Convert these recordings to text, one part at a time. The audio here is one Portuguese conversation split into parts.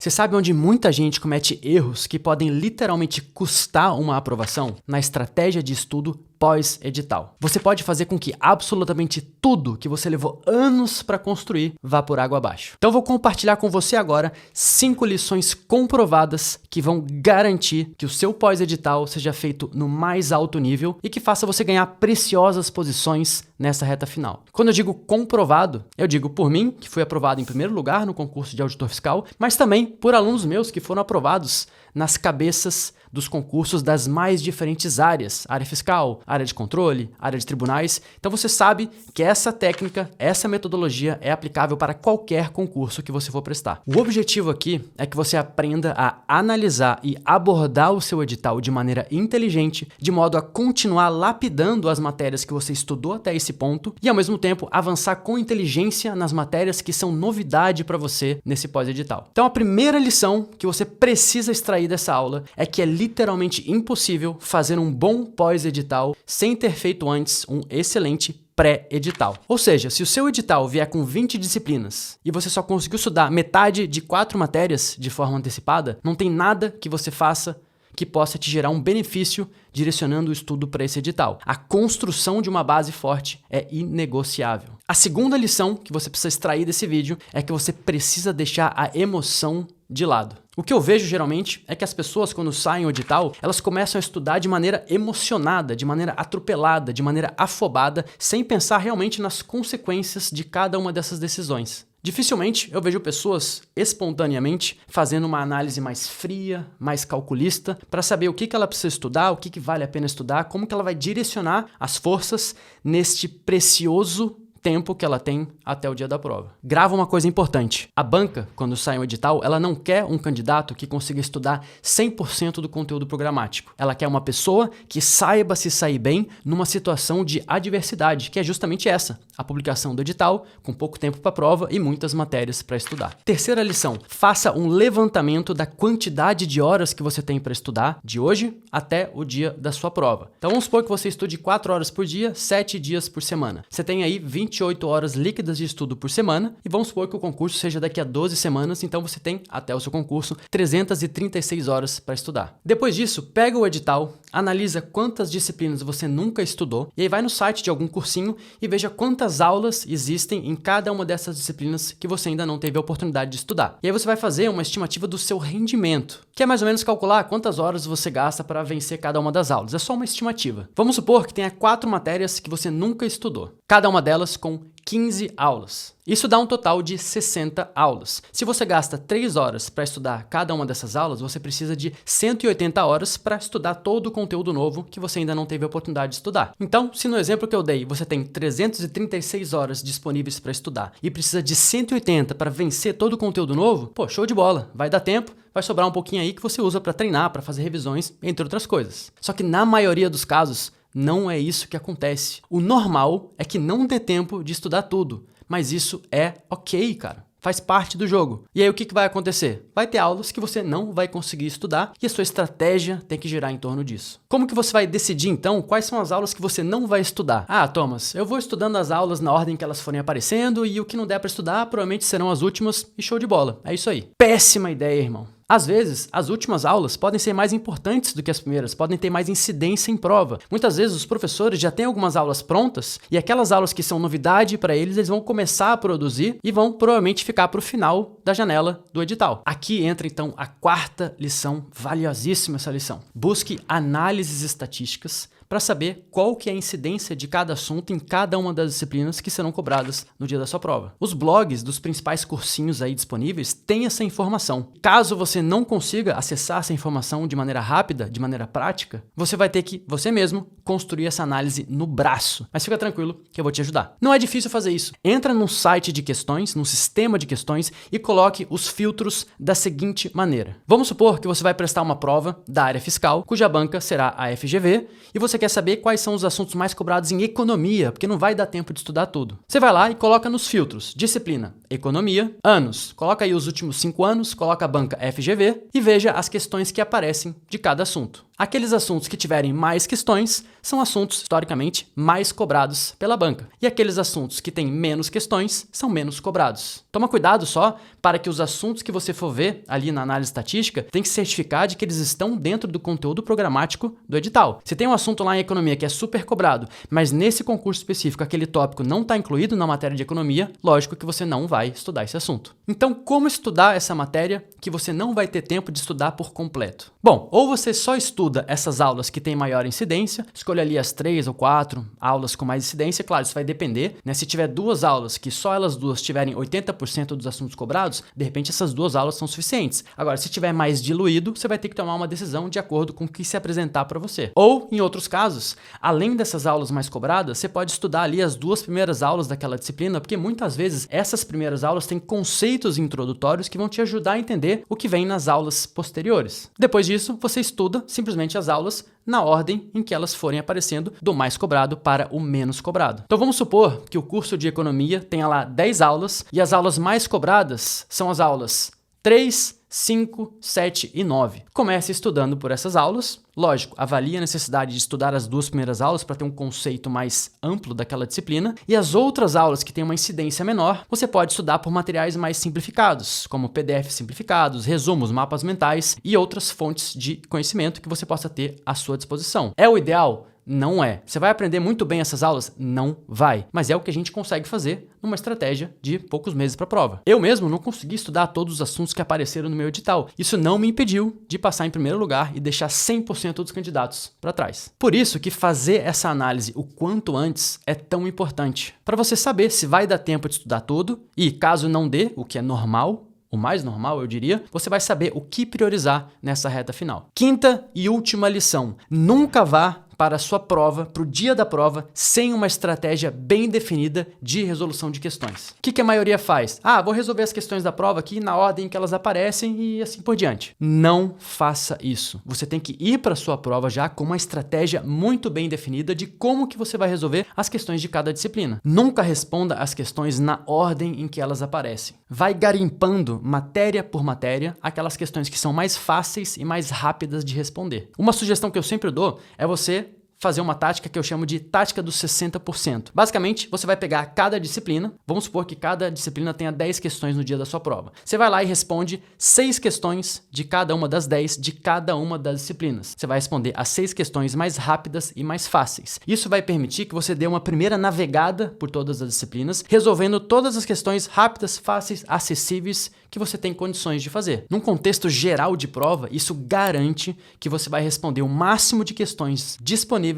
Você sabe onde muita gente comete erros que podem literalmente custar uma aprovação? Na estratégia de estudo pós-edital. Você pode fazer com que absolutamente tudo que você levou anos para construir vá por água abaixo. Então eu vou compartilhar com você agora 5 lições comprovadas que vão garantir que o seu pós-edital seja feito no mais alto nível e que faça você ganhar preciosas posições nessa reta final. Quando eu digo comprovado, eu digo por mim, que fui aprovado em primeiro lugar no concurso de auditor fiscal, mas também por alunos meus que foram aprovados nas cabeças dos concursos das mais diferentes áreas, área fiscal, área de controle, área de tribunais. Então você sabe que essa técnica, essa metodologia é aplicável para qualquer concurso que você for prestar. O objetivo aqui é que você aprenda a analisar e abordar o seu edital de maneira inteligente, de modo a continuar lapidando as matérias que você estudou até esse ponto e ao mesmo tempo avançar com inteligência nas matérias que são novidade para você nesse pós-edital. Então a primeira lição que você precisa extrair dessa aula é que é literalmente impossível fazer um bom pós-edital sem ter feito antes um excelente pré-edital. Ou seja, se o seu edital vier com 20 disciplinas e você só conseguiu estudar metade de 4 matérias de forma antecipada, não tem nada que você faça que possa te gerar um benefício direcionando o estudo para esse edital. A construção de uma base forte é inegociável. A segunda lição que você precisa extrair desse vídeo é que você precisa deixar a emoção de lado. O que eu vejo geralmente é que as pessoas, quando saem do edital, elas começam a estudar de maneira emocionada, de maneira atropelada, de maneira afobada, sem pensar realmente nas consequências de cada uma dessas decisões. Dificilmente eu vejo pessoas espontaneamente fazendo uma análise mais fria, mais calculista, para saber o que ela precisa estudar, o que vale a pena estudar, como que ela vai direcionar as forças neste precioso tempo que ela tem até o dia da prova. Grava uma coisa importante. A banca, quando sai um edital, ela não quer um candidato que consiga estudar 100% do conteúdo programático. Ela quer uma pessoa que saiba se sair bem numa situação de adversidade, que é justamente essa, a publicação do edital, com pouco tempo para a prova e muitas matérias para estudar. Terceira lição, faça um levantamento da quantidade de horas que você tem para estudar de hoje até o dia da sua prova. Então vamos supor que você estude 4 horas por dia, 7 dias por semana. Você tem aí 28 horas líquidas de estudo por semana e vamos supor que o concurso seja daqui a 12 semanas, então você tem, até o seu concurso, 336 horas para estudar. Depois disso, pega o edital, analisa quantas disciplinas você nunca estudou e aí vai no site de algum cursinho e veja quantas aulas existem em cada uma dessas disciplinas que você ainda não teve a oportunidade de estudar. E aí você vai fazer uma estimativa do seu rendimento, que é mais ou menos calcular quantas horas você gasta para vencer cada uma das aulas. É só uma estimativa. Vamos supor que tenha 4 matérias que você nunca estudou, cada uma delas com 15 aulas. Isso dá um total de 60 aulas. Se você gasta 3 horas para estudar cada uma dessas aulas, você precisa de 180 horas para estudar todo o conteúdo novo que você ainda não teve a oportunidade de estudar. Então, se no exemplo que eu dei, você tem 336 horas disponíveis para estudar e precisa de 180 para vencer todo o conteúdo novo, pô, show de bola, vai dar tempo, vai sobrar um pouquinho aí que você usa para treinar, para fazer revisões, entre outras coisas. Só que na maioria dos casos, não é isso que acontece. O normal é que não dê tempo de estudar tudo, mas isso é ok, cara. Faz parte do jogo. E aí o que vai acontecer? Vai ter aulas que você não vai conseguir estudar e a sua estratégia tem que girar em torno disso. Como que você vai decidir então quais são as aulas que você não vai estudar? Ah, Thomas, eu vou estudando as aulas na ordem que elas forem aparecendo e o que não der para estudar provavelmente serão as últimas e show de bola. É isso aí. Péssima ideia, irmão. Às vezes, as últimas aulas podem ser mais importantes do que as primeiras, podem ter mais incidência em prova. Muitas vezes os professores já têm algumas aulas prontas e aquelas aulas que são novidade para eles, eles vão começar a produzir e vão provavelmente ficar para o final da janela do edital. Aqui entra então a 4ª lição, valiosíssima essa lição. Busque análises estatísticas para saber qual que é a incidência de cada assunto em cada uma das disciplinas que serão cobradas no dia da sua prova. Os blogs dos principais cursinhos aí disponíveis têm essa informação. Caso você não consiga acessar essa informação de maneira rápida, de maneira prática, você vai ter que, você mesmo, construir essa análise no braço. Mas fica tranquilo que eu vou te ajudar. Não é difícil fazer isso. Entra num site de questões, num sistema de questões e coloque os filtros da seguinte maneira. Vamos supor que você vai prestar uma prova da área fiscal, cuja banca será a FGV, e você quer saber quais são os assuntos mais cobrados em economia, porque não vai dar tempo de estudar tudo. Você vai lá e coloca nos filtros, disciplina, economia, anos. Coloca aí os últimos 5 anos, coloca a banca FGV e veja as questões que aparecem de cada assunto. Aqueles assuntos que tiverem mais questões são assuntos, historicamente, mais cobrados pela banca. E aqueles assuntos que têm menos questões são menos cobrados. Toma cuidado só para que os assuntos que você for ver ali na análise estatística tem que certificar de que eles estão dentro do conteúdo programático do edital. Se tem um assunto lá em economia que é super cobrado, mas nesse concurso específico aquele tópico não está incluído na matéria de economia, lógico que você não vai estudar esse assunto. Então, como estudar essa matéria que você não vai ter tempo de estudar por completo? Bom, ou você só estuda essas aulas que têm maior incidência, escolha ali as 3 ou 4 aulas com mais incidência, claro, isso vai depender, né? Se tiver 2 aulas que só elas duas tiverem 80% dos assuntos cobrados, de repente essas 2 aulas são suficientes. Agora, se tiver mais diluído, você vai ter que tomar uma decisão de acordo com o que se apresentar para você. Ou, em outros casos, além dessas aulas mais cobradas, você pode estudar ali as 2 primeiras aulas daquela disciplina, porque muitas vezes essas primeiras aulas têm conceitos introdutórios que vão te ajudar a entender o que vem nas aulas posteriores. Depois disso, você estuda simplesmente as aulas na ordem em que elas forem aparecendo, do mais cobrado para o menos cobrado. Então vamos supor que o curso de economia tenha lá 10 aulas e as aulas mais cobradas são as aulas 3, 5, 7 e 9. Comece estudando por essas aulas. Lógico, avalie a necessidade de estudar as 2 primeiras aulas para ter um conceito mais amplo daquela disciplina. E as outras aulas que têm uma incidência menor, você pode estudar por materiais mais simplificados, como PDF simplificados, resumos, mapas mentais e outras fontes de conhecimento que você possa ter à sua disposição. É o ideal? Não é. Você vai aprender muito bem essas aulas? Não vai. Mas é o que a gente consegue fazer numa estratégia de poucos meses para a prova. Eu mesmo não consegui estudar todos os assuntos que apareceram no meu edital. Isso não me impediu de passar em primeiro lugar e deixar 100% dos candidatos para trás. Por isso que fazer essa análise o quanto antes é tão importante. Para você saber se vai dar tempo de estudar tudo e, caso não dê, o que é normal, o mais normal, eu diria, você vai saber o que priorizar nessa reta final. Quinta e última lição. Nunca vá para a sua prova, para o dia da prova, sem uma estratégia bem definida de resolução de questões. O que a maioria faz? Vou resolver as questões da prova aqui na ordem que elas aparecem e assim por diante. Não faça isso. Você tem que ir para a sua prova já com uma estratégia muito bem definida de como que você vai resolver as questões de cada disciplina. Nunca responda as questões na ordem em que elas aparecem. Vai garimpando matéria por matéria aquelas questões que são mais fáceis e mais rápidas de responder. Uma sugestão que eu sempre dou é você fazer uma tática que eu chamo de tática dos 60%. Basicamente, você vai pegar cada disciplina, vamos supor que cada disciplina tenha 10 questões no dia da sua prova. Você vai lá e responde 6 questões de cada uma das 10 de cada uma das disciplinas. Você vai responder as 6 questões mais rápidas e mais fáceis. Isso vai permitir que você dê uma primeira navegada por todas as disciplinas, resolvendo todas as questões rápidas, fáceis, acessíveis que você tem condições de fazer. Num contexto geral de prova, isso garante que você vai responder o máximo de questões disponíveis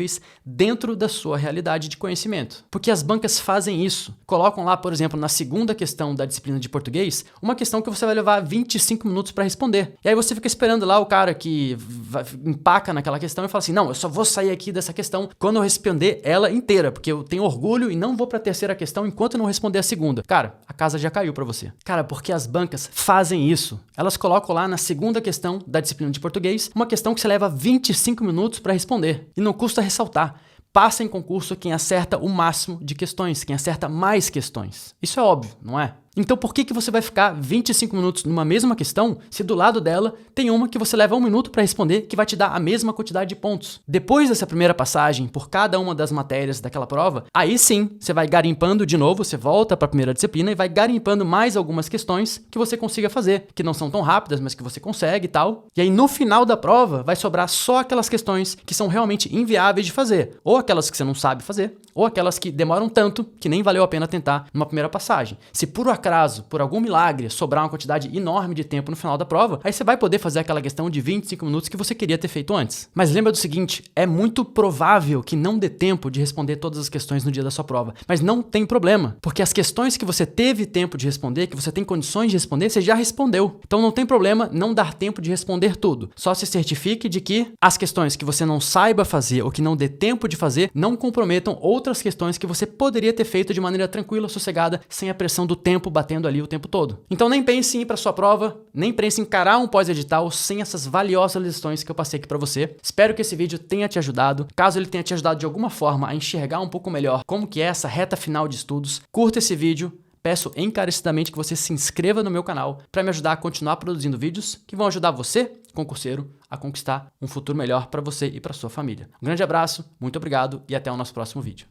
dentro da sua realidade de conhecimento. Porque as bancas fazem isso. Colocam lá, por exemplo, na segunda questão da disciplina de português, uma questão que você vai levar 25 minutos para responder. E aí você fica esperando lá o cara que empaca naquela questão e fala assim, não, eu só vou sair aqui dessa questão quando eu responder ela inteira, porque eu tenho orgulho e não vou para a terceira questão enquanto eu não responder a segunda. Cara, a casa já caiu para você. Cara, porque as bancas fazem isso. Elas colocam lá na segunda questão da disciplina de português uma questão que você leva 25 minutos para responder. E não custa ressaltar. Passa em concurso quem acerta o máximo de questões, quem acerta mais questões. Isso é óbvio, não é? Então por que você vai ficar 25 minutos numa mesma questão se do lado dela tem uma que você leva 1 minuto para responder que vai te dar a mesma quantidade de pontos? Depois dessa primeira passagem por cada uma das matérias daquela prova, aí sim você vai garimpando de novo, você volta para a primeira disciplina e vai garimpando mais algumas questões que você consiga fazer, que não são tão rápidas, mas que você consegue e tal. E aí no final da prova vai sobrar só aquelas questões que são realmente inviáveis de fazer, ou aquelas que você não sabe fazer, ou aquelas que demoram tanto que nem valeu a pena tentar numa primeira passagem. Se por acaso, por algum milagre, sobrar uma quantidade enorme de tempo no final da prova, aí você vai poder fazer aquela questão de 25 minutos que você queria ter feito antes. Mas lembra do seguinte, é muito provável que não dê tempo de responder todas as questões no dia da sua prova. Mas não tem problema, porque as questões que você teve tempo de responder, que você tem condições de responder, você já respondeu. Então não tem problema não dar tempo de responder tudo. Só se certifique de que as questões que você não saiba fazer ou que não dê tempo de fazer, não comprometam outras questões que você poderia ter feito de maneira tranquila, sossegada, sem a pressão do tempo batendo ali o tempo todo. Então nem pense em ir para sua prova, nem pense em encarar um pós-edital sem essas valiosas lições que eu passei aqui para você. Espero que esse vídeo tenha te ajudado. Caso ele tenha te ajudado de alguma forma a enxergar um pouco melhor como que é essa reta final de estudos, curta esse vídeo. Peço encarecidamente que você se inscreva no meu canal para me ajudar a continuar produzindo vídeos que vão ajudar você concurseiro a conquistar um futuro melhor para você e para sua família. Um grande abraço, muito obrigado e até o nosso próximo vídeo.